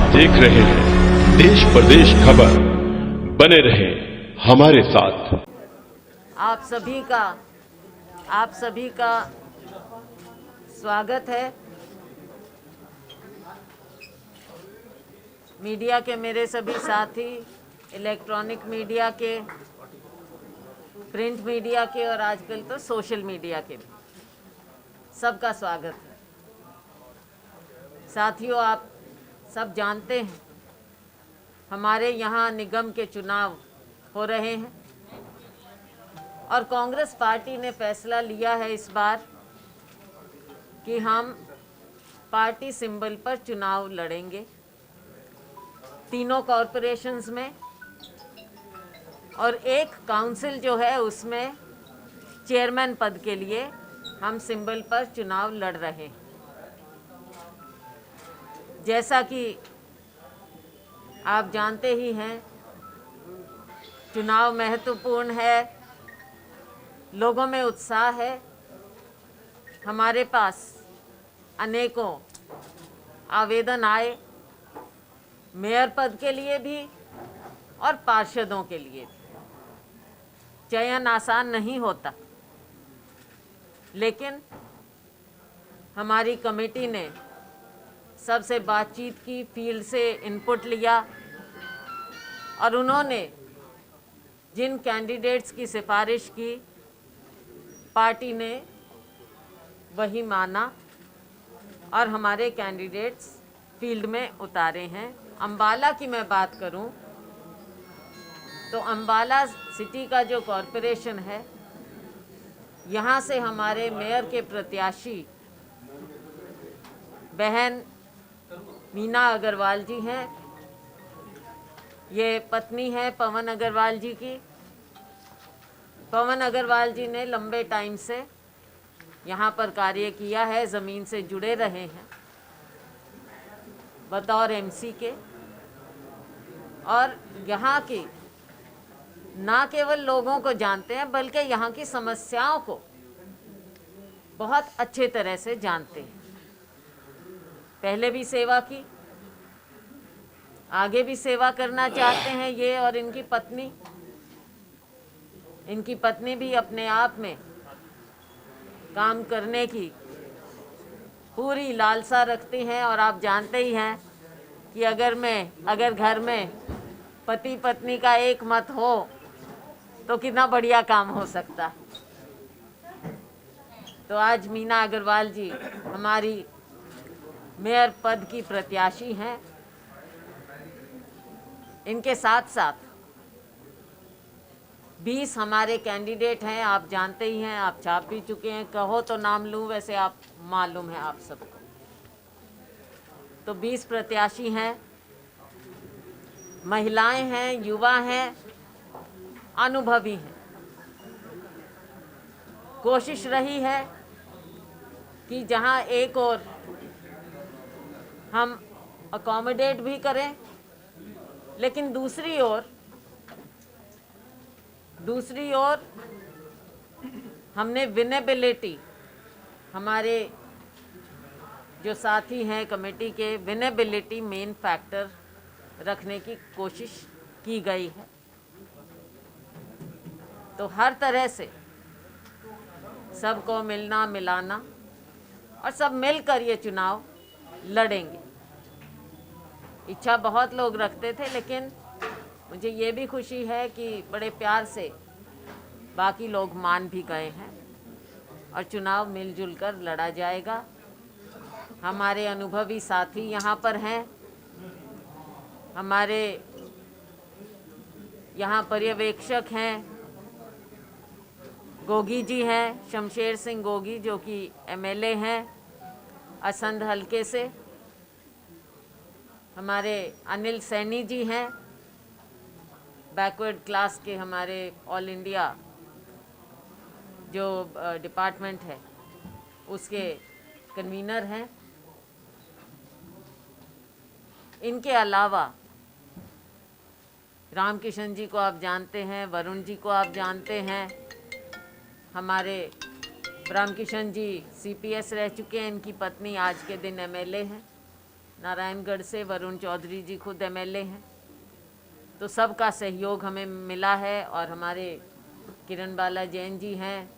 देख रहे हैं देश प्रदेश खबर। बने रहे हमारे साथ। आप सभी का स्वागत है। मीडिया के मेरे सभी साथी, इलेक्ट्रॉनिक मीडिया के, प्रिंट मीडिया के और आजकल तो सोशल मीडिया के भी, सबका स्वागत है। साथियों, आप सब जानते हैं हमारे यहाँ निगम के चुनाव हो रहे हैं और कांग्रेस पार्टी ने फैसला लिया है इस बार कि हम पार्टी सिंबल पर चुनाव लड़ेंगे तीनों कॉरपोरेशंस में, और एक काउंसिल जो है उसमें चेयरमैन पद के लिए हम सिंबल पर चुनाव लड़ रहे हैं। जैसा कि आप जानते ही हैं, चुनाव महत्वपूर्ण है, लोगों में उत्साह है। हमारे पास अनेकों आवेदन आए, मेयर पद के लिए भी और पार्षदों के लिए भी। चयन आसान नहीं होता, लेकिन हमारी कमेटी ने सबसे बातचीत की, फील्ड से इनपुट लिया और उन्होंने जिन कैंडिडेट्स की सिफारिश की, पार्टी ने वही माना और हमारे कैंडिडेट्स फील्ड में उतारे हैं। अंबाला की मैं बात करूं तो अंबाला सिटी का जो कॉरपोरेशन है, यहाँ से हमारे मेयर के प्रत्याशी बहन मीना अग्रवाल जी हैं। ये पत्नी है पवन अग्रवाल जी की। पवन अग्रवाल जी ने लंबे टाइम से यहाँ पर कार्य किया है, ज़मीन से जुड़े रहे हैं बतौर एमसी के, और यहाँ की ना केवल लोगों को जानते हैं बल्कि यहाँ की समस्याओं को बहुत अच्छे तरह से जानते हैं। पहले भी सेवा की, आगे भी सेवा करना चाहते हैं ये और इनकी पत्नी। इनकी पत्नी भी अपने आप में काम करने की पूरी लालसा रखती हैं, और आप जानते ही हैं कि अगर घर में पति पत्नी का एक मत हो तो कितना बढ़िया काम हो सकता है। तो आज मीना अग्रवाल जी हमारी मेयर पद की प्रत्याशी हैं। इनके साथ साथ 20 हमारे कैंडिडेट हैं। आप जानते ही हैं, आप छाप भी चुके हैं। कहो तो नाम लूँ, वैसे आप मालूम है आप सबको। तो 20 प्रत्याशी हैं, महिलाएं हैं, युवा हैं, अनुभवी हैं। कोशिश रही है कि जहां एक और हम अकोमोडेट भी करें, लेकिन दूसरी ओर हमने विनेबिलिटी, हमारे जो साथी हैं कमेटी के, विनेबिलिटी मेन फैक्टर रखने की कोशिश की गई है। तो हर तरह से सबको मिलना मिलाना और सब मिलकर ये चुनाव लड़ेंगे। इच्छा बहुत लोग रखते थे, लेकिन मुझे ये भी खुशी है कि बड़े प्यार से बाकी लोग मान भी गए हैं और चुनाव मिलजुल कर लड़ा जाएगा। हमारे अनुभवी साथी यहाँ पर हैं। हमारे यहाँ पर्यवेक्षक हैं, गोगी जी हैं, शमशेर सिंह गोगी, जो कि एमएलए हैं असंध हलके से। हमारे अनिल सैनी जी हैं, बैकवर्ड क्लास के हमारे ऑल इंडिया जो डिपार्टमेंट है उसके कन्वीनर हैं। इनके अलावा रामकिशन जी को आप जानते हैं, वरुण जी को आप जानते हैं। हमारे रामकिशन जी सीपीएस रह चुके हैं, इनकी पत्नी आज के दिन एमएलए हैं। नारायणगढ़ से वरुण चौधरी जी खुद एमएलए हैं, तो सबका सहयोग हमें मिला है। और हमारे किरण बाला जैन जी हैं,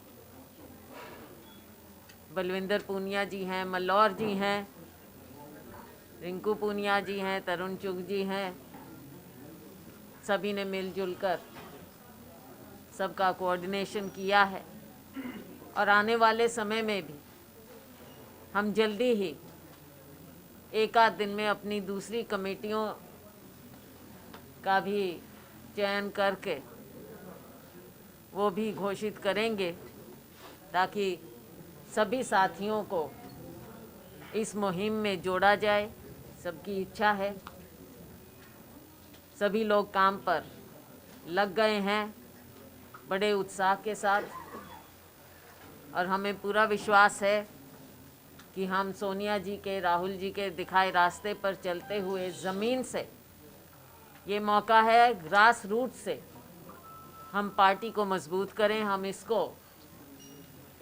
बलविंदर पूनिया जी हैं, मल्लौर जी हैं, रिंकू पूनिया जी हैं, तरुण चुग जी हैं, सभी ने मिलजुल कर सबका कोऑर्डिनेशन किया है। और आने वाले समय में भी हम जल्दी ही एक आध दिन में अपनी दूसरी कमेटियों का भी चयन करके वो भी घोषित करेंगे, ताकि सभी साथियों को इस मुहिम में जोड़ा जाए। सबकी इच्छा है, सभी लोग काम पर लग गए हैं बड़े उत्साह के साथ, और हमें पूरा विश्वास है कि हम सोनिया जी के, राहुल जी के दिखाए रास्ते पर चलते हुए ज़मीन से, ये मौका है ग्रास रूट से हम पार्टी को मजबूत करें। हम इसको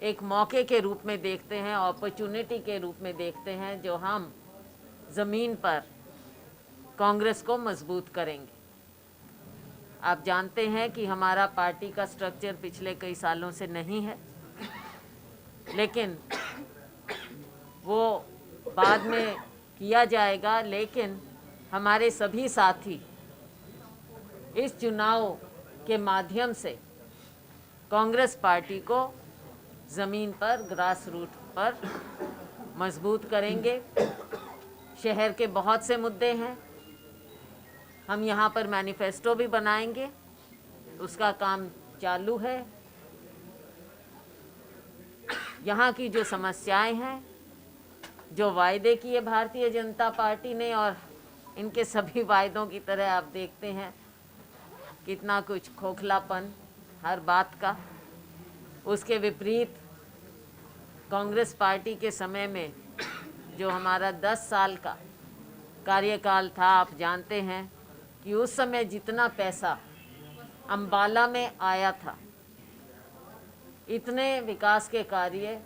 एक मौके के रूप में देखते हैं, अपॉर्चुनिटी के रूप में देखते हैं, जो हम ज़मीन पर कांग्रेस को मजबूत करेंगे। आप जानते हैं कि हमारा पार्टी का स्ट्रक्चर पिछले कई सालों से नहीं है, लेकिन वो बाद में किया जाएगा। लेकिन हमारे सभी साथी इस चुनाव के माध्यम से कांग्रेस पार्टी को ज़मीन पर, ग्रास रूट पर मजबूत करेंगे। शहर के बहुत से मुद्दे हैं, हम यहाँ पर मैनिफेस्टो भी बनाएंगे, उसका काम चालू है। यहाँ की जो समस्याएं हैं, जो वायदे किए भारतीय जनता पार्टी ने, और इनके सभी वायदों की तरह आप देखते हैं कितना कुछ खोखलापन हर बात का। उसके विपरीत कांग्रेस पार्टी के समय में जो हमारा 10 साल का कार्यकाल था, आप जानते हैं कि उस समय जितना पैसा अंबाला में आया था, इतने विकास के कार्य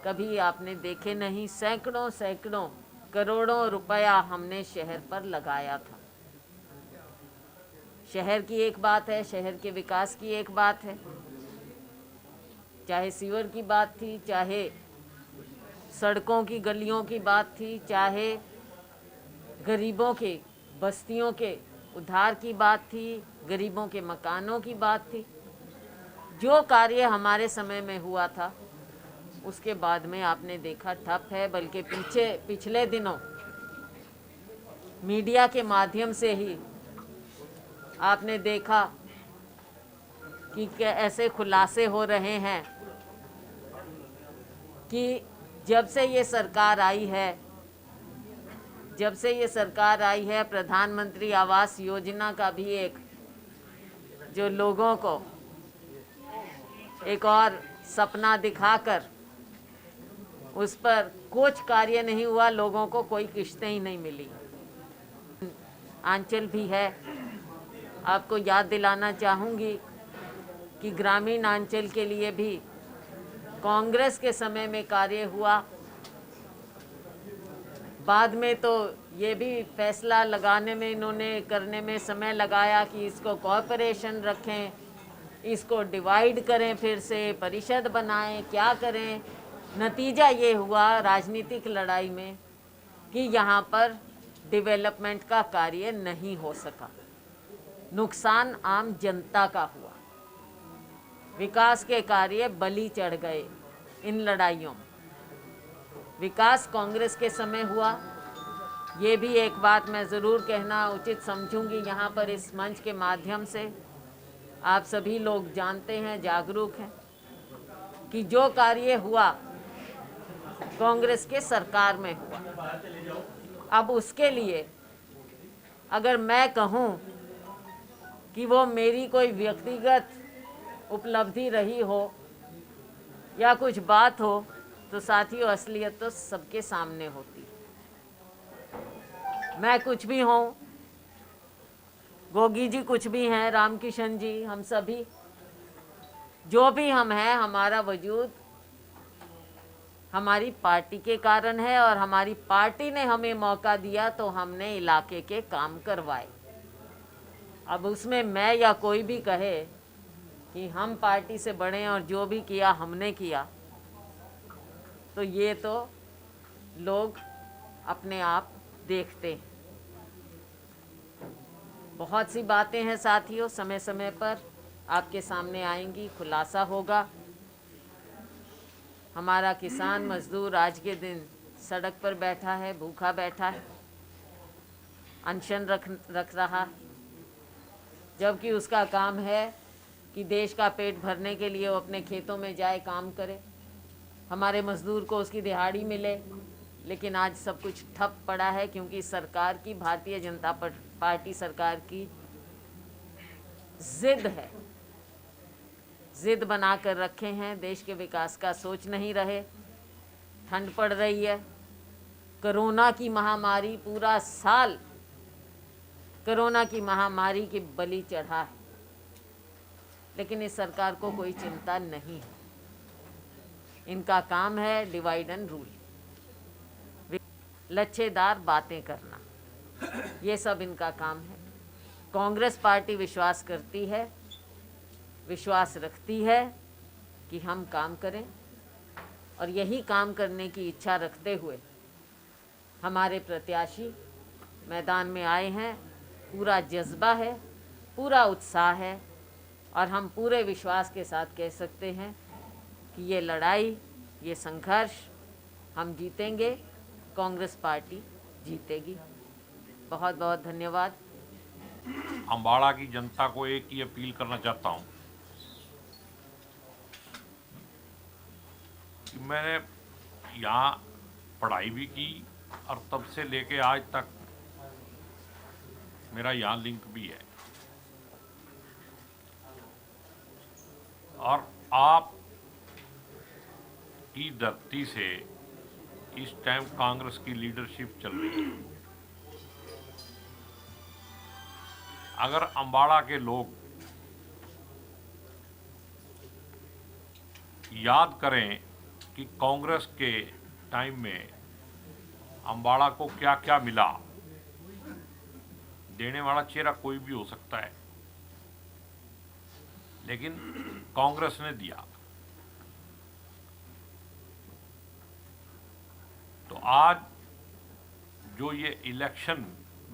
कभी आपने देखे नहीं। सैकड़ों सैकड़ों करोड़ों रुपया हमने शहर पर लगाया था। शहर की एक बात है, शहर के विकास की एक बात है, चाहे सीवर की बात थी, चाहे सड़कों की गलियों की बात थी, चाहे गरीबों के बस्तियों के उद्धार की बात थी, गरीबों के मकानों की बात थी। जो कार्य हमारे समय में हुआ था, उसके बाद में आपने देखा ठप है। बल्कि पिछले दिनों मीडिया के माध्यम से ही आपने देखा कि ऐसे खुलासे हो रहे हैं कि जब से ये सरकार आई है, प्रधानमंत्री आवास योजना का भी एक, जो लोगों को एक और सपना दिखाकर उस पर कुछ कार्य नहीं हुआ, लोगों को कोई किश्तें ही नहीं मिली। आंचल भी है, आपको याद दिलाना चाहूँगी कि ग्रामीण आंचल के लिए भी कांग्रेस के समय में कार्य हुआ। बाद में तो ये भी फैसला लगाने में, इन्होंने करने में समय लगाया कि इसको कॉर्पोरेशन रखें, इसको डिवाइड करें, फिर से परिषद बनाएं, क्या करें। नतीजा ये हुआ राजनीतिक लड़ाई में कि यहाँ पर डेवलपमेंट का कार्य नहीं हो सका, नुकसान आम जनता का हुआ, विकास के कार्य बलि चढ़ गए इन लड़ाइयों में। विकास कांग्रेस के समय हुआ, ये भी एक बात मैं ज़रूर कहना उचित समझूंगी यहाँ पर इस मंच के माध्यम से। आप सभी लोग जानते हैं, जागरूक हैं कि जो कार्य हुआ कांग्रेस के सरकार में हुआ। अब उसके लिए अगर मैं कहूँ कि वो मेरी कोई व्यक्तिगत उपलब्धि रही हो या कुछ बात हो, तो साथियों असलियत तो सबके सामने होती। मैं कुछ भी हूँ, गोगी जी कुछ भी हैं, रामकिशन जी, हम सभी जो भी हम हैं, हमारा वजूद हमारी पार्टी के कारण है और हमारी पार्टी ने हमें मौका दिया तो हमने इलाके के काम करवाए। अब उसमें मैं या कोई भी कहे कि हम पार्टी से बड़े हैं और जो भी किया हमने किया, तो ये तो लोग अपने आप देखते हैं। बहुत सी बातें हैं साथियों, समय समय पर आपके सामने आएंगी, खुलासा होगा। हमारा किसान मजदूर आज के दिन सड़क पर बैठा है, भूखा बैठा है, अनशन रख रहा है, जबकि उसका काम है कि देश का पेट भरने के लिए वो अपने खेतों में जाए, काम करे, हमारे मजदूर को उसकी दिहाड़ी मिले। लेकिन आज सब कुछ ठप पड़ा है क्योंकि सरकार की, भारतीय जनता पार्टी सरकार की जिद है, जिद बना कर रखे हैं, देश के विकास का सोच नहीं रहे। ठंड पड़ रही है, कोरोना की महामारी पूरा साल कोरोना की महामारी की बलि चढ़ा है, लेकिन इस सरकार को कोई चिंता नहीं है। इनका काम है डिवाइड एंड रूल, लच्छेदार बातें करना, ये सब इनका काम है। कांग्रेस पार्टी विश्वास करती है, विश्वास रखती है कि हम काम करें, और यही काम करने की इच्छा रखते हुए हमारे प्रत्याशी मैदान में आए हैं। पूरा जज्बा है, पूरा उत्साह है, और हम पूरे विश्वास के साथ कह सकते हैं कि ये लड़ाई, ये संघर्ष हम जीतेंगे, कांग्रेस पार्टी जीतेगी। बहुत बहुत धन्यवाद। अम्बाड़ा की जनता को एक ही अपील करना चाहता हूं कि मैंने यहाँ पढ़ाई भी की और तब से लेके आज तक मेरा यहाँ लिंक भी है, और आप की धरती से इस टाइम कांग्रेस की लीडरशिप चल रही है। अगर अम्बाड़ा के लोग याद करें कि कांग्रेस के टाइम में अम्बाड़ा को क्या क्या मिला, देने वाला चेहरा कोई भी हो सकता है, लेकिन कांग्रेस ने दिया। तो आज जो ये इलेक्शन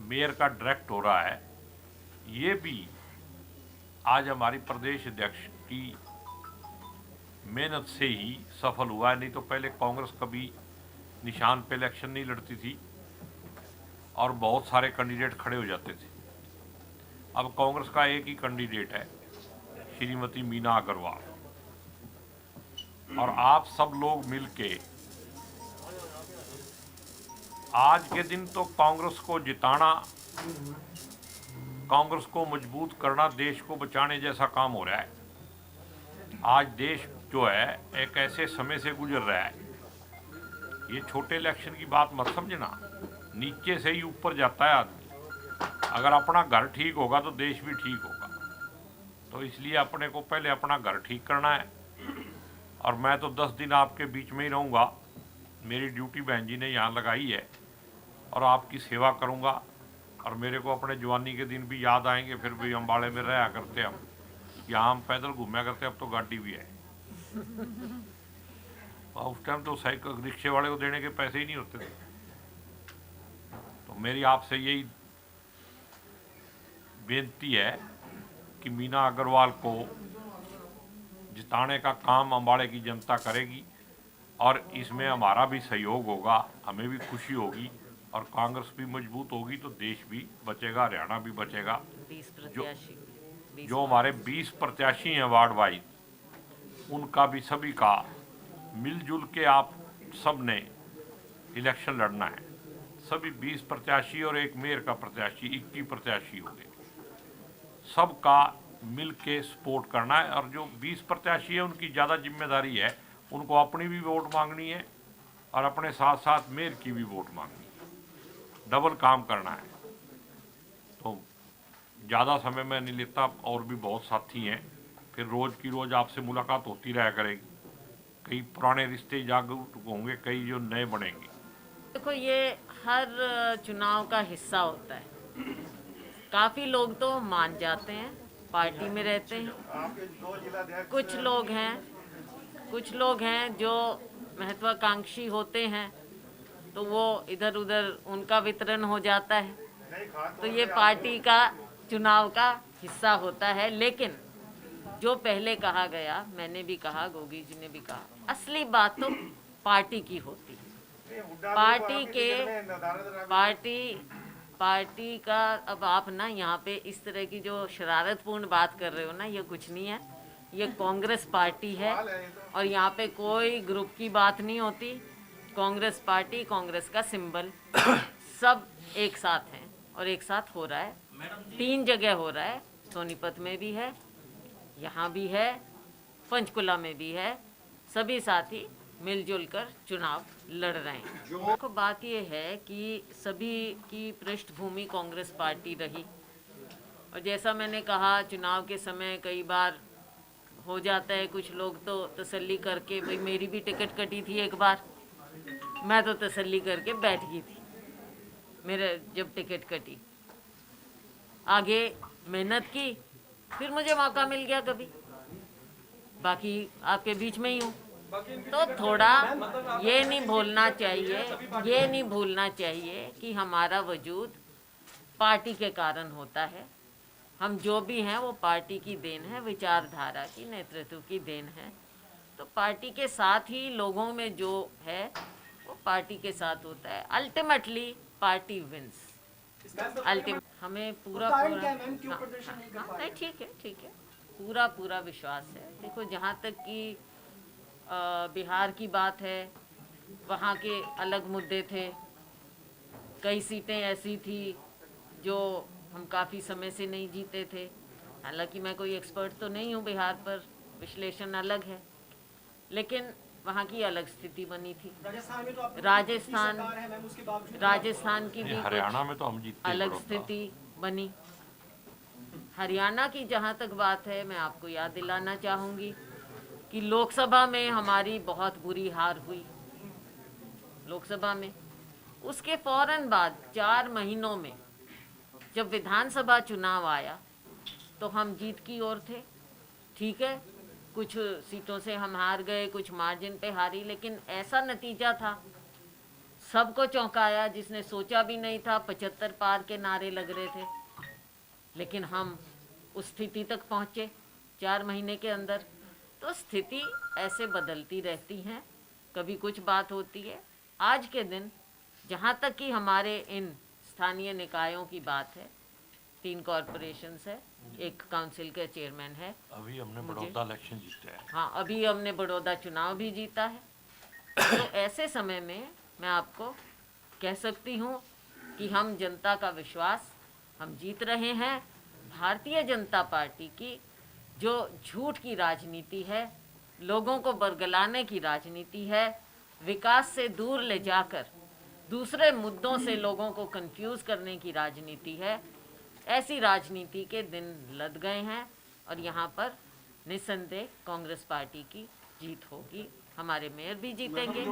मेयर का डायरेक्ट हो रहा है, ये भी आज हमारी प्रदेश अध्यक्ष की मेहनत से ही सफल हुआ है। नहीं तो पहले कांग्रेस कभी निशान पे इलेक्शन नहीं लड़ती थी और बहुत सारे कैंडिडेट खड़े हो जाते थे। अब कांग्रेस का एक ही कैंडिडेट है, श्रीमती मीना अग्रवाल, और आप सब लोग मिलके आज के दिन तो कांग्रेस को जिताना, कांग्रेस को मजबूत करना, देश को बचाने जैसा काम हो रहा है। आज देश जो है एक ऐसे समय से गुजर रहा है, ये छोटे इलेक्शन की बात मत समझना, नीचे से ही ऊपर जाता है आदमी। अगर अपना घर ठीक होगा तो देश भी ठीक होगा। तो इसलिए अपने को पहले अपना घर ठीक करना है, और मैं तो 10 दिन आपके बीच में ही रहूँगा। मेरी ड्यूटी बहन जी ने यहाँ लगाई है, और आपकी सेवा करूँगा। और मेरे को अपने जवानी के दिन भी याद आएंगे, फिर भी अम्बाड़े में रहा करते हम, यहाँ हम पैदल घूमा करते, अब तो गाड़ी भी है। और उस टाइम तो साइकिल रिक्शे वाले को देने के पैसे ही नहीं होते थे। तो मेरी आपसे यही बेनती है कि मीना अग्रवाल को जिताने का काम अम्बाड़े की जनता करेगी, और इसमें हमारा भी सहयोग होगा, हमें भी खुशी होगी, और कांग्रेस भी मजबूत होगी तो देश भी बचेगा, हरियाणा भी बचेगा। 20 प्रत्याशी, जो हमारे 20 प्रत्याशी हैं वार्ड वाइज, उनका भी सभी का मिलजुल के आप सब ने इलेक्शन लड़ना है। सभी 20 प्रत्याशी और एक मेयर का प्रत्याशी, 21 प्रत्याशी होंगे, सबका मिल के सपोर्ट करना है। और जो 20 प्रत्याशी है उनकी ज़्यादा जिम्मेदारी है, उनको अपनी भी वोट मांगनी है और अपने साथ साथ मेयर की भी वोट मांगनी है, डबल काम करना है। तो ज़्यादा समय मैं नहीं लेता, और भी बहुत साथी हैं, फिर रोज़ की रोज़ आपसे मुलाकात होती रहा करेगी। कई पुराने रिश्ते जागरूक होंगे, कई जो नए बनेंगे। देखो, ये हर चुनाव का हिस्सा होता है। काफ़ी लोग तो मान जाते हैं, पार्टी में रहते हैं। कुछ लोग हैं जो महत्वाकांक्षी होते हैं, तो वो इधर उधर उनका वितरण हो जाता है। तो ये पार्टी का चुनाव का हिस्सा होता है। लेकिन जो पहले कहा गया, मैंने भी कहा, गोगी जी ने भी कहा, असली बात तो पार्टी की होती है। पार्टी का अब आप ना यहाँ पे इस तरह की जो शरारतपूर्ण बात कर रहे हो ना, ये कुछ नहीं है। ये कांग्रेस पार्टी है और यहाँ पे कोई ग्रुप की बात नहीं होती। कांग्रेस पार्टी, कांग्रेस का सिंबल सब एक साथ हैं और एक साथ हो रहा है। 3 जगह हो रहा है, सोनीपत में भी है, यहाँ भी है, पंचकुला में भी है। सभी साथी मिलजुल कर चुनाव लड़ रहे हैं। देखो, बात ये है कि सभी की पृष्ठभूमि कांग्रेस पार्टी रही, और जैसा मैंने कहा, चुनाव के समय कई बार हो जाता है, कुछ लोग तो तसल्ली करके, भाई मेरी भी टिकट कटी थी एक बार, मैं तो तसल्ली करके बैठ गई थी। मेरे जब टिकट कटी, आगे मेहनत की, फिर मुझे मौका मिल गया कभी, बाकी आपके बीच में ही हूँ। तो थोड़ा ये नहीं भूलना चाहिए कि हमारा वजूद पार्टी के कारण होता है। हम जो भी हैं वो पार्टी की देन है, विचारधारा की, नेतृत्व की देन है। तो पार्टी के साथ ही लोगों में जो है वो पार्टी के साथ होता है। Ultimately party wins. हमें पूरा नहीं, ठीक है, पूरा विश्वास है। देखो, जहाँ तक कि बिहार की बात है, वहाँ के अलग मुद्दे थे। कई सीटें ऐसी थी जो हम काफ़ी समय से नहीं जीते थे। हालांकि मैं कोई एक्सपर्ट तो नहीं हूँ बिहार पर, विश्लेषण अलग है, लेकिन वहाँ की अलग स्थिति बनी थी। राजस्थान की भी हरियाणा में तो हम जीते, अलग स्थिति बनी। हरियाणा की जहाँ तक बात है, मैं आपको याद दिलाना चाहूँगी कि लोकसभा में हमारी बहुत बुरी हार हुई। लोकसभा में उसके फौरन बाद 4 महीनों में जब विधानसभा चुनाव आया तो हम जीत की ओर थे। ठीक है, कुछ सीटों से हम हार गए, कुछ मार्जिन पे हारी, लेकिन ऐसा नतीजा था, सबको चौंकाया। जिसने सोचा भी नहीं था, 75 पार के नारे लग रहे थे, लेकिन हम उस स्थिति तक पहुँचे 4 महीने के अंदर। तो स्थिति ऐसे बदलती रहती हैं, कभी कुछ बात होती है। आज के दिन जहाँ तक कि हमारे इन स्थानीय निकायों की बात है, 3 कॉरपोरेशंस है, एक काउंसिल के चेयरमैन है। अभी हमने बड़ौदा इलेक्शन जीता है। हाँ, अभी हमने बड़ौदा चुनाव भी जीता है। तो ऐसे समय में मैं आपको कह सकती हूँ कि हम जनता का विश्वास हम जीत रहे हैं। भारतीय जनता पार्टी की जो झूठ की राजनीति है, लोगों को बरगलाने की राजनीति है, विकास से दूर ले जाकर दूसरे मुद्दों से लोगों को कंफ्यूज करने की राजनीति है, ऐसी राजनीति के दिन लद गए हैं और यहाँ पर निस्संदेह कांग्रेस पार्टी की जीत होगी। हमारे मेयर भी जीतेंगे,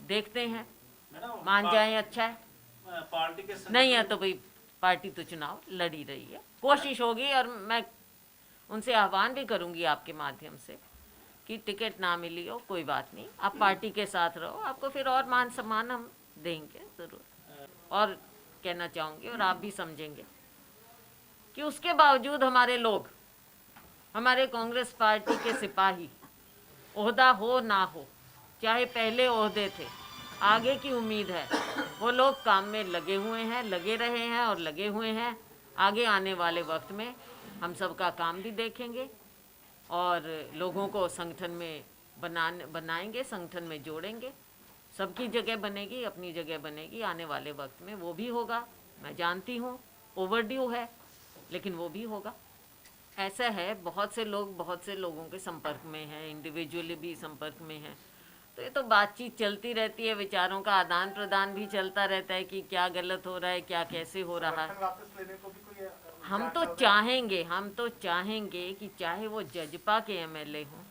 देखते हैं, मान जाएं अच्छा है, पार्टी के नहीं है तो भाई पार्टी तो चुनाव लड़ी रही है, कोशिश होगी। और मैं उनसे आह्वान भी करूंगी आपके माध्यम से कि टिकट ना मिली हो कोई बात नहीं, आप पार्टी के साथ रहो, आपको फिर और मान सम्मान हम देंगे ज़रूर। और कहना चाहूँगी, और आप भी समझेंगे कि उसके बावजूद हमारे लोग, हमारे कांग्रेस पार्टी के सिपाही, ओहदा हो ना हो, चाहे पहले ओहदे थे, आगे की उम्मीद है, वो लोग काम में लगे हुए हैं, लगे रहे हैं और लगे हुए हैं। आगे आने वाले वक्त में हम सबका काम भी देखेंगे और लोगों को संगठन में बनाएंगे, संगठन में जोड़ेंगे। सबकी जगह बनेगी, अपनी जगह बनेगी, आने वाले वक्त में वो भी होगा। मैं जानती हूँ ओवरड्यू है, लेकिन वो भी होगा। ऐसा है, बहुत से लोगों के संपर्क में हैं, इंडिविजुअली भी संपर्क में हैं। तो ये तो बातचीत चलती रहती है, विचारों का आदान प्रदान भी चलता रहता है कि क्या गलत हो रहा है, क्या कैसे हो रहा है। हम तो चाहेंगे कि चाहे वो जजपा के एमएलए हों,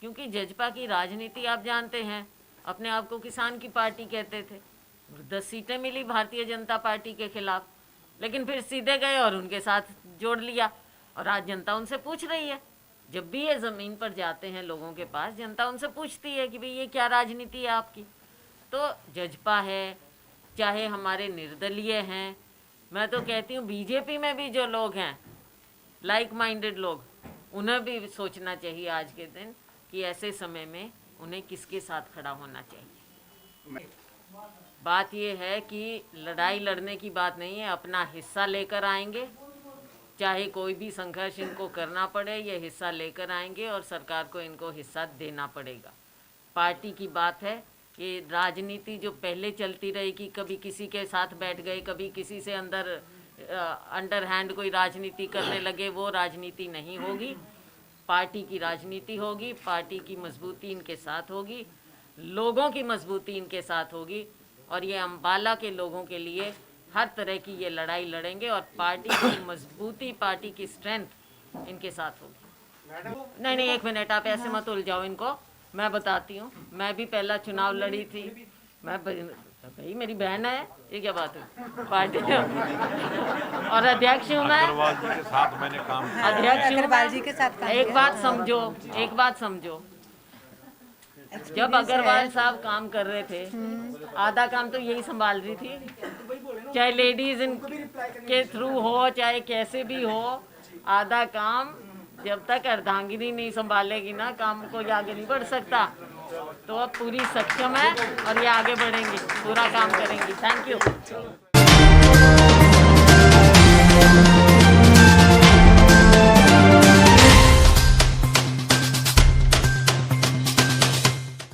क्योंकि जजपा की राजनीति आप जानते हैं, अपने आप को किसान की पार्टी कहते थे। 10 सीटें मिली भारतीय जनता पार्टी के खिलाफ, लेकिन फिर सीधे गए और उनके साथ जोड़ लिया। और आज जनता उनसे पूछ रही है, जब भी ये ज़मीन पर जाते हैं लोगों के पास, जनता उनसे पूछती है कि भाई ये क्या राजनीति है आपकी। तो जजपा है, चाहे हमारे निर्दलीय हैं, मैं तो कहती हूँ बीजेपी में भी जो लोग हैं लाइक माइंडेड लोग, उन्हें भी सोचना चाहिए आज के दिन कि ऐसे समय में उन्हें किसके साथ खड़ा होना चाहिए। बात ये है कि लड़ाई लड़ने की बात नहीं है, अपना हिस्सा लेकर आएंगे, चाहे कोई भी संघर्ष इनको करना पड़े, ये हिस्सा लेकर आएंगे और सरकार को इनको हिस्सा देना पड़ेगा। पार्टी की बात है कि राजनीति जो पहले चलती रही कि कभी किसी के साथ बैठ गए, कभी किसी से अंडर हैंड कोई राजनीति करने लगे, वो राजनीति नहीं होगी। पार्टी की राजनीति होगी, पार्टी की मजबूती इनके साथ होगी, लोगों की मजबूती इनके साथ होगी, और ये अम्बाला के लोगों के लिए हर तरह की ये लड़ाई लड़ेंगे और पार्टी की मजबूती, पार्टी की स्ट्रेंथ इनके साथ होगी। नहीं, एक मिनट, आप ऐसे मत उलझाओ इनको, मैं बताती हूँ। मैं भी पहला चुनाव लड़ी थी, भाई मेरी बहन है, ये क्या बात है, पार्टी और अध्यक्ष हूँ मैं, अग्रवाल जी के साथ मैंने काम किया। अध्यक्ष हूँ अग्रवाल जी के साथ काम एक किया। बात समझो, जब अग्रवाल साहब काम कर रहे थे, आधा काम तो यही संभाल रही थी, चाहे लेडीज के थ्रू हो, चाहे कैसे भी हो, आधा काम जब तक अर्धांगिनी नहीं संभालेगी ना, काम को आगे नहीं बढ़ सकता। तो अब पूरी सक्षम है और ये आगे बढ़ेंगी, पूरा काम करेंगी। Thank you.